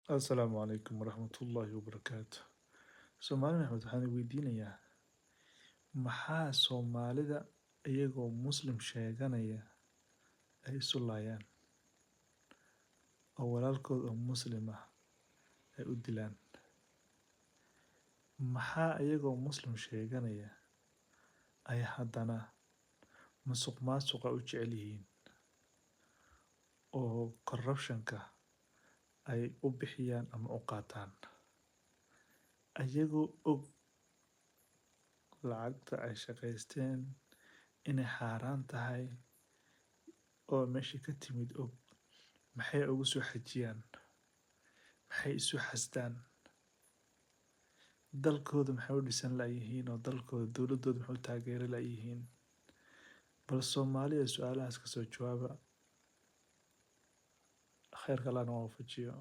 Asalaamu calaykum waraxmatullaahi wabarakaatu. Soomaali maxamed waxaan weydiinayaa maxaa Soomaalida iyagoo Muslim sheeganaya ay isu laayaan oo walaalkood oo Muslim ah ay u dilaan? Maxaa iyagoo Muslim sheeganaya ay haddana musuqmaasuqa u jecel yihiin oo corruption-ka ay u bixiyaan ama u qaataan? Ayagoo og lacagta ay shaqaysteen inay xaaraan tahay oo meeshii ka timid og, maxay ugu soo xajiyaan? Maxay isu xasdaan? Dalkooda maxay u dhisan la'yihiin oo dalkooda dowladooda maxay u taageeri la'yihiin? Bal Soomaalida su'aalahaas ka soo jawaaba. Khayrka Allahna waafajiyo.